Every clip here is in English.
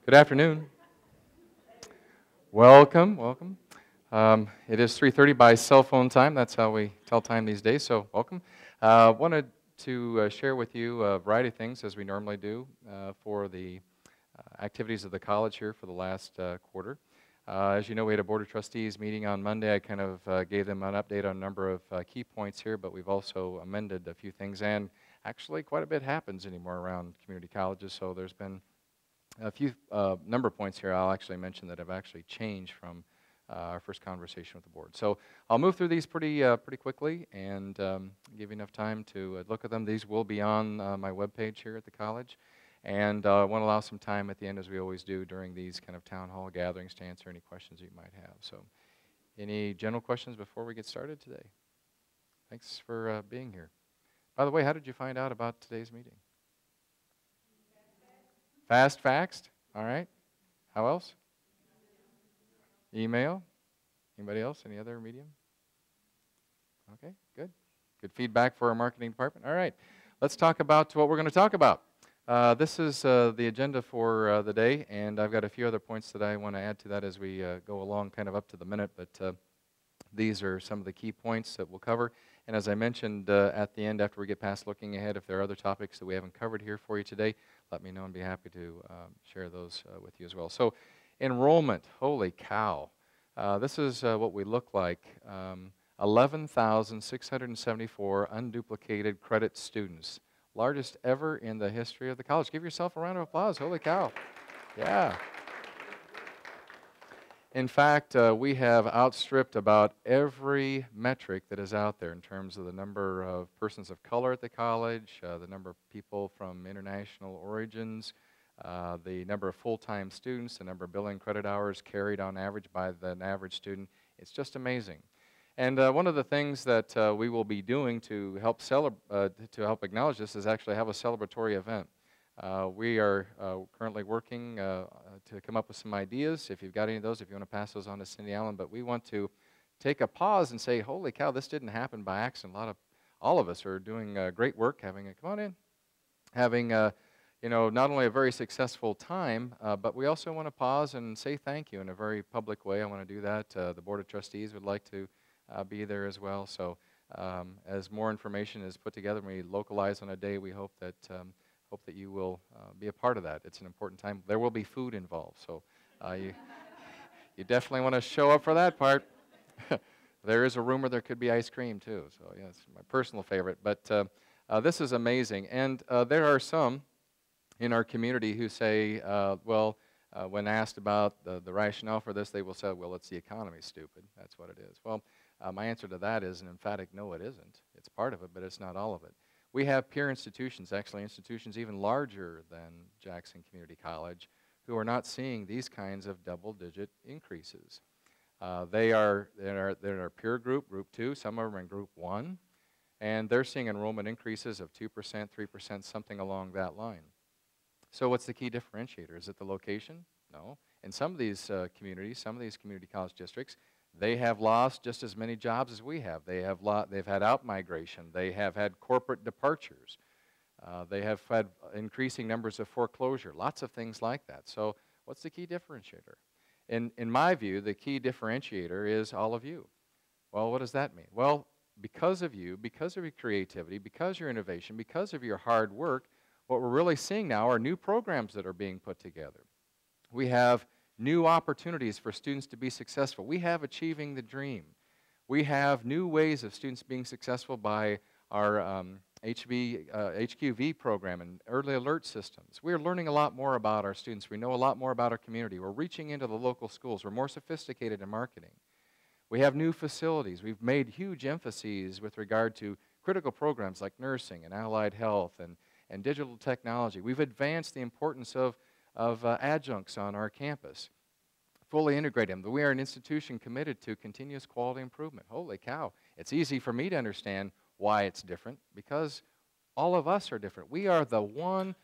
Good afternoon. Welcome, welcome. It is 3:30 by cell phone time. That's how we tell time these days, so welcome. Wanted to share with you a variety of things, as we normally do, for the activities of the college here for the last quarter. As you know, we had a Board of Trustees meeting on Monday. I kind of gave them an update on a number of key points here, but we've also amended a few things, and actually quite a bit happens anymore around community colleges, so there's been a few number of points here I'll actually mention that have actually changed from our first conversation with the board. So I'll move through these pretty quickly and give you enough time to look at them. These will be on my webpage here at the college. And I want to allow some time at the end, as we always do during these kind of town hall gatherings, to answer any questions you might have. So any general questions before we get started today? Thanks for being here. By the way, how did you find out about today's meeting? Fast faxed? All right. How else? Email? Anybody else? Any other medium? Okay, good. Good feedback for our marketing department. All right. Let's talk about what we're going to talk about. This is the agenda for the day, and I've got a few other points that I want to add to that as we go along, kind of up to the minute, but these are some of the key points that we'll cover. And as I mentioned at the end, after we get past looking ahead, if there are other topics that we haven't covered here for you today, let me know and be happy to share those with you as well. So enrollment, holy cow. This is what we look like. 11,674 unduplicated credit students. Largest ever in the history of the college. Give yourself a round of applause. Holy cow. Yeah. In fact, we have outstripped about every metric that is out there in terms of the number of persons of color at the college, the number of people from international origins, the number of full-time students, the number of billing credit hours carried on average by the average student. It's just amazing. And one of the things that we will be doing to help acknowledge this is actually have a celebratory event. We are currently working to come up with some ideas. If you've got any of those, if you want to pass those on to Cindy Allen, but we want to take a pause and say, holy cow, this didn't happen by accident. All of us are doing great work, having not only a very successful time, but we also want to pause and say thank you in a very public way. I want to do that. The Board of Trustees would like to be there as well. So as more information is put together and we localize on a day, we hope that you will be a part of that. It's an important time. There will be food involved, so you definitely want to show up for that part. There is a rumor there could be ice cream too, so yeah, it's my personal favorite. But this is amazing, and there are some in our community who say, when asked about the rationale for this, they will say, well, it's the economy, stupid. That's what it is. Well, my answer to that is an emphatic no, it isn't. It's part of it, but it's not all of it. We have peer institutions, actually institutions even larger than Jackson Community College, who are not seeing these kinds of double-digit increases. They are in our peer group, Group 2, some of them are in Group 1, and they're seeing enrollment increases of 2%, 3%, something along that line. So what's the key differentiator? Is it the location? No. In some of these communities, some of these community college districts, they have lost just as many jobs as we have. They've had outmigration. They have had corporate departures. They have had increasing numbers of foreclosure, lots of things like that. So what's the key differentiator? In my view, the key differentiator is all of you. Well, what does that mean? Well, because of you, because of your creativity, because of your innovation, because of your hard work, what we're really seeing now are new programs that are being put together. We have new opportunities for students to be successful. We have Achieving the Dream. We have new ways of students being successful by our HQV program and early alert systems. We're learning a lot more about our students. We know a lot more about our community. We're reaching into the local schools. We're more sophisticated in marketing. We have new facilities. We've made huge emphases with regard to critical programs like nursing and allied health and digital technology. We've advanced the importance of adjuncts on our campus, fully integrate them. We are an institution committed to continuous quality improvement. Holy cow. It's easy for me to understand why it's different, because all of us are different. We are the one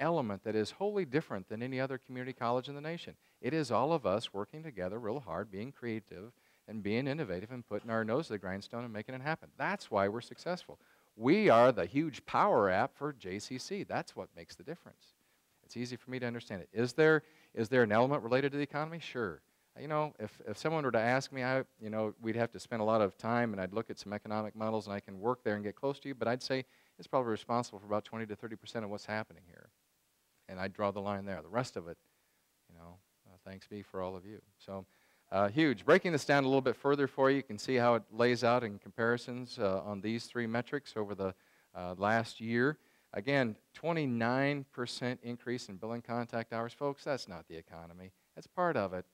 element that is wholly different than any other community college in the nation. It is all of us working together real hard, being creative and being innovative and putting our nose to the grindstone and making it happen. That's why we're successful. We are the huge power app for JCC. That's what makes the difference. It's easy for me to understand it. Is there an element related to the economy? Sure. You know, if someone were to ask me, you know, we'd have to spend a lot of time, and I'd look at some economic models, and I can work there and get close to you, but I'd say it's probably responsible for about 20 to 30% of what's happening here. And I'd draw the line there. The rest of it, you know, thanks be for all of you. So, huge. Breaking this down a little bit further for you, you can see how it lays out in comparisons on these three metrics over the last year. Again, 29% increase in billing contact hours. Folks, that's not the economy. That's part of it,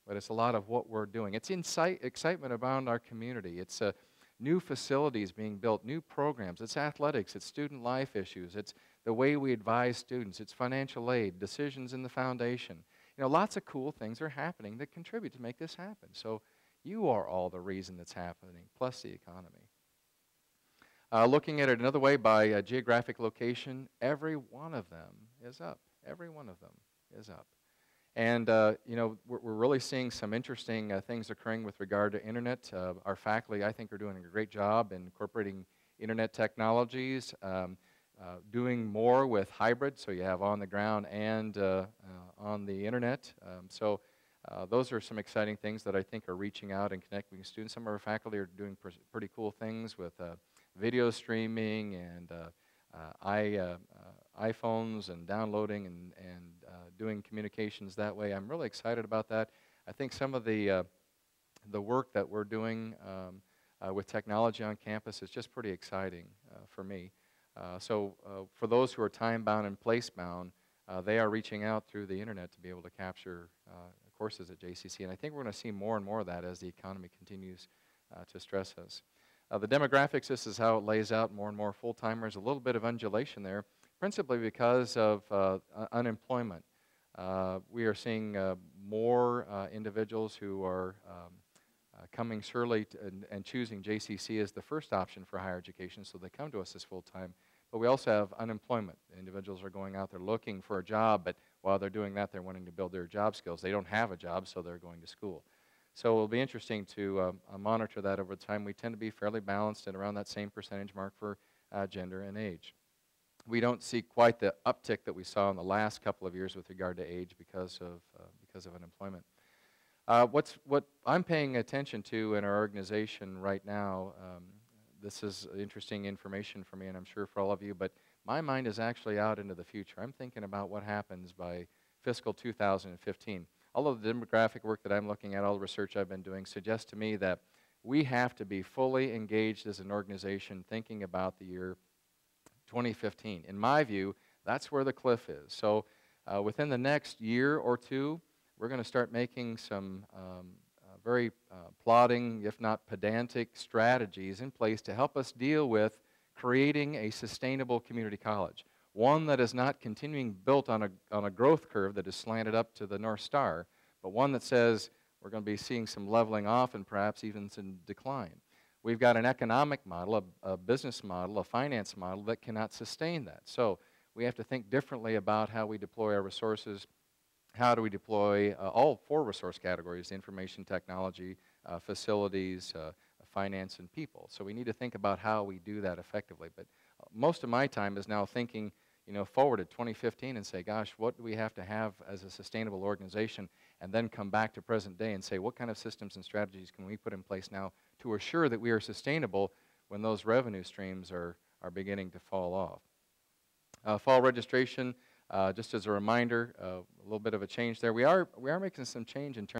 but it's a lot of what we're doing. It's excitement around our community. It's new facilities being built, new programs. It's athletics. It's student life issues. It's the way we advise students. It's financial aid, decisions in the foundation. You know, lots of cool things are happening that contribute to make this happen. So you are all the reason that's happening, plus the economy. Looking at it another way by geographic location, every one of them is up. Every one of them is up. And, you know, we're really seeing some interesting things occurring with regard to internet. Our faculty, I think, are doing a great job in incorporating internet technologies, doing more with hybrid, so you have on the ground and on the internet. So those are some exciting things that I think are reaching out and connecting with students. Some of our faculty are doing pretty cool things with video streaming and iPhones and downloading and doing communications that way. I'm really excited about that. I think some of the work that we're doing with technology on campus is just pretty exciting for me. So for those who are time-bound and place-bound, they are reaching out through the internet to be able to capture courses at JCC. And I think we're going to see more and more of that as the economy continues to stress us. The demographics, this is how it lays out, more and more full-timers, a little bit of undulation there, principally because of unemployment. We are seeing more individuals who are coming surely and choosing JCC as the first option for higher education, so they come to us as full-time. But we also have unemployment. Individuals are going out there looking for a job, but while they're doing that, they're wanting to build their job skills. They don't have a job, so they're going to school. So it'll be interesting to monitor that over time. We tend to be fairly balanced at around that same percentage mark for gender and age. We don't see quite the uptick that we saw in the last couple of years with regard to age because of unemployment. What I'm paying attention to in our organization right now, this is interesting information for me and I'm sure for all of you, but my mind is actually out into the future. I'm thinking about what happens by fiscal 2015. All of the demographic work that I'm looking at, all the research I've been doing, suggests to me that we have to be fully engaged as an organization thinking about the year 2015. In my view, that's where the cliff is. So within the next year or two, we're going to start making some very plodding, if not pedantic, strategies in place to help us deal with creating a sustainable community college. One that is not continuing built on a growth curve that is slanted up to the North Star, but one that says we're going to be seeing some leveling off and perhaps even some decline. We've got an economic model, a business model, a finance model that cannot sustain that. So we have to think differently about how we deploy our resources. How do we deploy all four resource categories: information technology, facilities, finance, and people. So we need to think about how we do that effectively. But most of my time is now thinking, you know, forward to 2015 and say, gosh, what do we have to have as a sustainable organization? And then come back to present day and say, what kind of systems and strategies can we put in place now to assure that we are sustainable when those revenue streams are beginning to fall off? Fall registration, just as a reminder, a little bit of a change there. We are making some change in terms